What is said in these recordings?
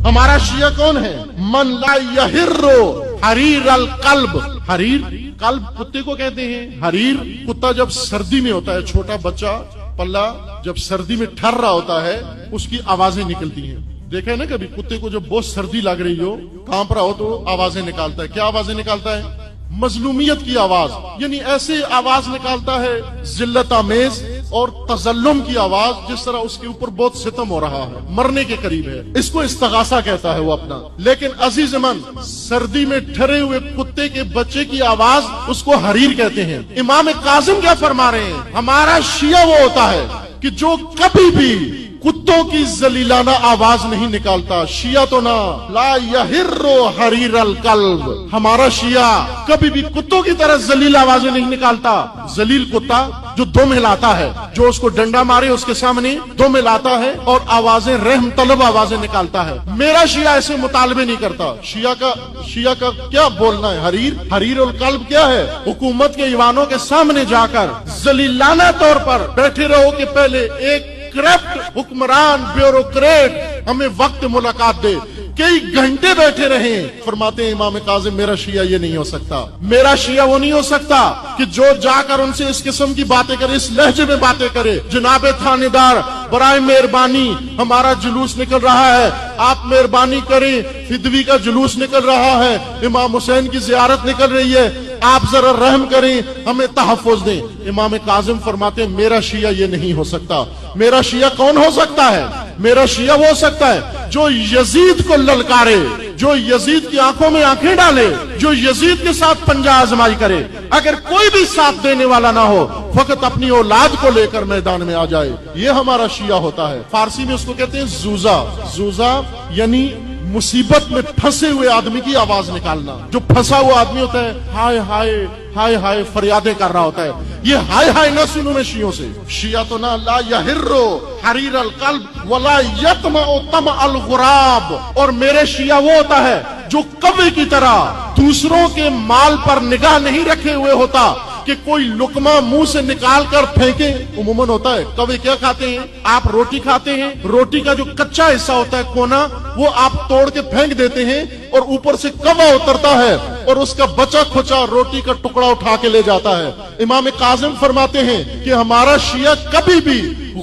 ہمارا شیعہ کون ہے؟ من لا یحر حریر القلب. حریر قلب کتے کو کہتے ہیں. حریر کتا جب سردی میں ہوتا ہے، چھوٹا بچہ پلا جب سردی میں ٹھر رہا ہوتا ہے اس کی آوازیں نکلتی ہیں. دیکھا ہے نا کبھی کتے کو جب بہت سردی لگ رہی ہو، کانپ رہا ہو تو آوازیں نکالتا ہے. کیا آوازیں نکالتا ہے؟ مظلومیت کی آواز. یعنی ایسے آواز نکالتا ہے ذلت آمیز اور تظلم کی آواز، جس طرح اس کے اوپر بہت ستم ہو رہا ہے، مرنے کے قریب ہے. اس کو استغاثہ کہتا ہے وہ اپنا. لیکن عزیز من، سردی میں ٹھرے ہوئے کتے کے بچے کی آواز اس کو حریر کہتے ہیں. امام کاظم کیا فرما رہے ہیں؟ ہمارا شیعہ وہ ہوتا ہے کہ جو کبھی بھی کتوں کی ذلیلانہ آواز نہیں نکالتا. شیعہ تو نہ لا یحر حریر القلب. ہمارا شیعہ کبھی بھی کتوں کی طرح ذلیل آوازیں نہیں نکالتا. ذلیل کتا جو دم ہلاتا ہے، جو اس کو ڈنڈا مارے اس کے سامنے دم ہلاتا ہے اور آوازیں رحم طلب آوازیں نکالتا ہے. میرا شیعہ ایسے مطالبے نہیں کرتا. شیعہ کا کیا بولنا ہے؟ حریر القلب کیا ہے؟ حکومت کے ایوانوں کے سامنے جا کر ذلیلانہ طور پر بیٹھے رہو کہ پہلے ایک کرپٹ حکمران بیوروکریٹ ہمیں وقت ملاقات دے، کئی گھنٹے بیٹھے رہیں. فرماتے ہیں امام کاظم میرا شیعہ یہ نہیں ہو سکتا. میرا شیعہ وہ نہیں ہو سکتا کہ جو جا کر ان سے اس قسم کی باتیں کرے، اس لہجے میں باتیں کرے. جناب تھانے دار، برائے مہربانی ہمارا جلوس نکل رہا ہے، آپ مہربانی کریں. فدوی کا جلوس نکل رہا ہے، امام حسین کی زیارت نکل رہی ہے، آپ ذرا رحم کریں، ہمیں تحفظ دیں. امام کاظم فرماتے ہیں میرا شیعہ یہ نہیں ہو سکتا. میرا شیعہ کون ہو سکتا ہے؟ میرا شیعہ وہ ہو سکتا ہے جو یزید کو للکارے، جو یزید کی آنکھوں میں آنکھیں ڈالے، جو یزید کے ساتھ پنجہ آزمائی کرے. اگر کوئی بھی ساتھ دینے والا نہ ہو، فقط اپنی اولاد کو لے کر میدان میں آ جائے. یہ ہمارا شیعہ ہوتا ہے. فارسی میں اس کو کہتے ہیں زوزہ. زوزہ یعنی مصیبت میں پھنسے ہوئے آدمی کی آواز نکالنا. جو پھنسا ہوا آدمی ہوتا ہے، ہائے ہائے ہائے ہائے فریادیں کر رہا ہوتا ہے. یہ ہائے ہائے نہ سنو میں شیعوں سے. شیعہ تو نہ لا یحر حریر القلب ولا یطمع طمع الغراب. اور میرے شیعہ وہ ہوتا ہے جو کوے کی طرح دوسروں کے مال پر نگاہ نہیں رکھے ہوئے ہوتا کہ کوئی لقمہ منہ سے نکال کر پھینکے. عموماً ہوتا ہے کوے کیا کھاتے ہیں؟ آپ روٹی کھاتے ہیں، روٹی کا جو کچا حصہ ہوتا ہے کونا، وہ آپ توڑ کے پھینک دیتے ہیں اور اوپر سے کوا اترتا ہے اور اس کا بچا کھچا روٹی کا ٹکڑا اٹھا کے لے جاتا ہے. امام کاظم فرماتے ہیں کہ ہمارا شیعہ کبھی بھی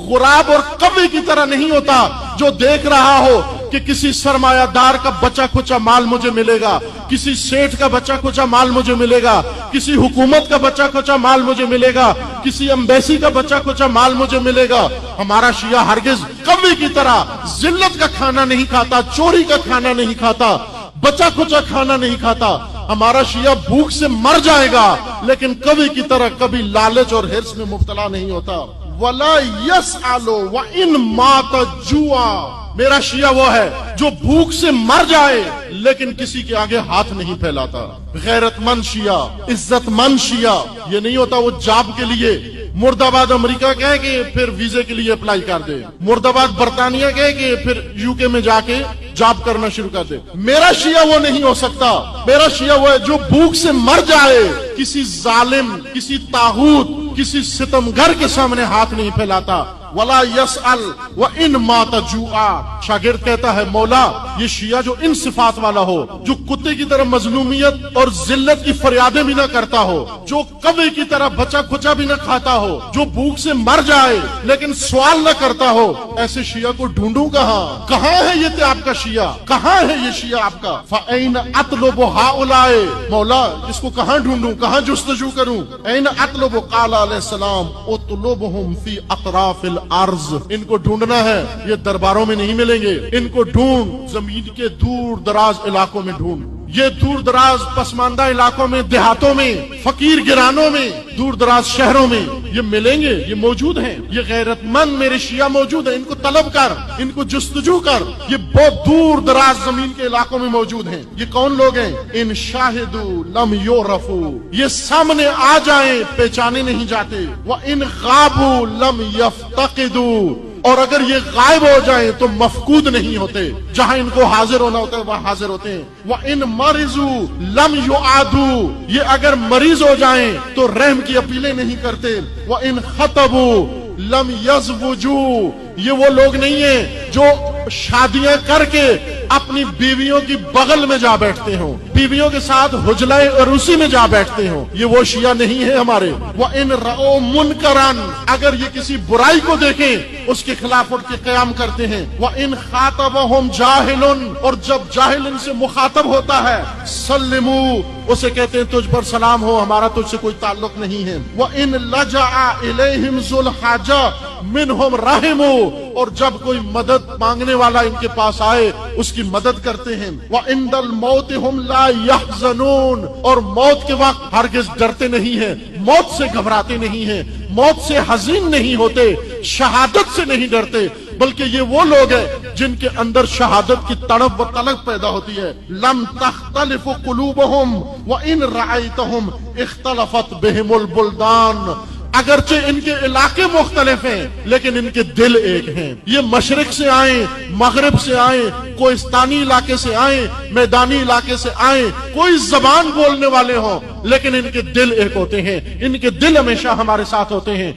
غراب اور کوے کی طرح نہیں ہوتا جو دیکھ رہا ہو کہ کسی سرمایہ دار کا بچا کھچا مال مجھے ملے گا، کسی سیٹھ کا بچا کھچا مال مجھے ملے گا، کسی حکومت کا بچا کھچا مال مجھے ملے گا، کسی امبیسی کا بچا کھچا مال مجھے ملے گا. ہمارا شیعہ ہرگز کوے کی طرح ذلت کا کھانا نہیں کھاتا، چوری کا کھانا نہیں کھاتا، بچا کھچا کھانا نہیں کھاتا. ہمارا شیعہ بھوک سے مر جائے گا لیکن کوے کی طرح کبھی لالچ اور ہرس میں مبتلا نہیں ہوتا. وَلَا يَسْأَلُ وَإِن مَاتَ جُوعًا. میرا شیعہ وہ ہے جو بھوک سے مر جائے لیکن کسی کے آگے ہاتھ نہیں پھیلاتا. غیرت مند شیعہ، عزت مند شیعہ یہ نہیں ہوتا وہ جاب کے لیے مرد آباد امریکہ کہے کہ پھر ویزے کے لیے اپلائی کر دے، مرد آباد برطانیہ کہے کہ پھر یو کے میں جا کے جاب کرنا شروع کر دے. میرا شیعہ وہ نہیں ہو سکتا. میرا شیعہ وہ ہے جو بھوک سے مر جائے، کسی ظالم، کسی طاغوت، کسی ستمگر کے سامنے ہاتھ نہیں پھیلاتا. ولا یسأل وان مات جوعا. شاگرد کہتا ہے مولا یہ شیعہ جو ان صفات والا ہو، جو کتے کی طرح مظلومیت اور ذلت کی فریادیں بھی نہ کرتا ہو، جو کوے کی طرح بچا کھچا بھی نہ کھاتا ہو، جو بھوک سے مر جائے لیکن سوال نہ کرتا ہو، ایسے شیعہ کو ڈھونڈوں کہاں؟ کہاں ہے یہ آپ کا شیعہ؟ کہاں ہے یہ شیعہ آپ کا؟ فَأَيْنَ أَطْلُبُ هَؤُلَاءِ. مولا اس کو کہاں ڈھونڈوں، کہاں جستجو کروں؟ أَيْنَ أَطْلُبُ قَالَ علیہ السلام اطلبهم فی اطراف الارض. ان کو ڈھونڈنا ہے، یہ درباروں میں نہیں ملیں گے. ان کو ڈھونڈ زمین کے دور دراز علاقوں میں ڈھونڈ. یہ دور دراز پسماندہ علاقوں میں، دیہاتوں میں، فقیر گرانوں میں، دور دراز شہروں میں یہ ملیں گے، یہ موجود ہیں. یہ غیرت مند میرے شیعہ موجود ہیں. ان کو طلب کر، ان کو جستجو کر. یہ بہت دور دراز زمین کے علاقوں میں موجود ہیں. یہ کون لوگ ہیں؟ ان شاہدوا لم یعرفوا. یہ سامنے آ جائیں پہچانے نہیں جاتے. وان غابوا لم یفتقدوا. اور اگر یہ غائب ہو جائیں تو مفقود نہیں ہوتے. جہاں ان کو حاضر ہونا ہوتا ہے وہاں حاضر ہوتے ہیں. وَإِن مَرِضُوا لَمْ يُعَادُوا. یہ اگر مریض ہو جائیں تو رحم کی اپیلیں نہیں کرتے. وَإِن خَطَبُوا لَمْ يَزْوُجُوا. یہ وہ لوگ نہیں ہیں جو شادیاں کر کے اپنی بیویوں کی بغل میں جا بیٹھتے ہوں، بیویوں کے ساتھ حجلے عروسی میں جا بیٹھتے ہوں، یہ وہ شیعہ نہیں ہے ہمارے۔ وَإِنْ رَأَوْا مُنْكَرًا، اگر یہ کسی برائی کو دیکھیں اس کے خلاف اٹھ کے قیام کرتے ہیں۔ وَإِنْ خَاطَبَهُمْ جَاهِلٌ، اور جب جاہل ان سے مخاطب ہوتا ہے، سلموا، اسے کہتے ہیں تجھ پر سلام ہو، ہمارا تجھ سے کوئی تعلق نہیں ہے۔ وَإِنْ لَجَأَ إِلَيْهِمْ ذُو الْحَاجَةِ مِنْهُمْ رَحِمُوا، اور جب کوئی مدد مانگنے والا ان کے پاس آئے اس کی مدد کرتے ہیں۔ وَعِنْدَ الْمَوْتِ هُمْ لَا يَحْزَنُونَ، اور موت کے وقت ہرگز ڈرتے نہیں ہیں، موت سے گھبراتے نہیں ہیں، موت سے حزین نہیں ہوتے، شہادت سے نہیں ڈرتے، بلکہ یہ وہ لوگ ہیں جن کے اندر شہادت کی تڑپ و طلب پیدا ہوتی ہے۔ لم تختلف قلوبهم وان رأيتهم اختلفت بهم البلدان، اگرچہ ان کے علاقے مختلف ہیں لیکن ان کے دل ایک ہیں۔ یہ مشرق سے آئیں، مغرب سے آئیں، کوہستانی علاقے سے آئیں، میدانی علاقے سے آئیں، کوئی زبان بولنے والے ہوں، لیکن ان کے دل ایک ہوتے ہیں، ان کے دل ہمیشہ ہمارے ساتھ ہوتے ہیں۔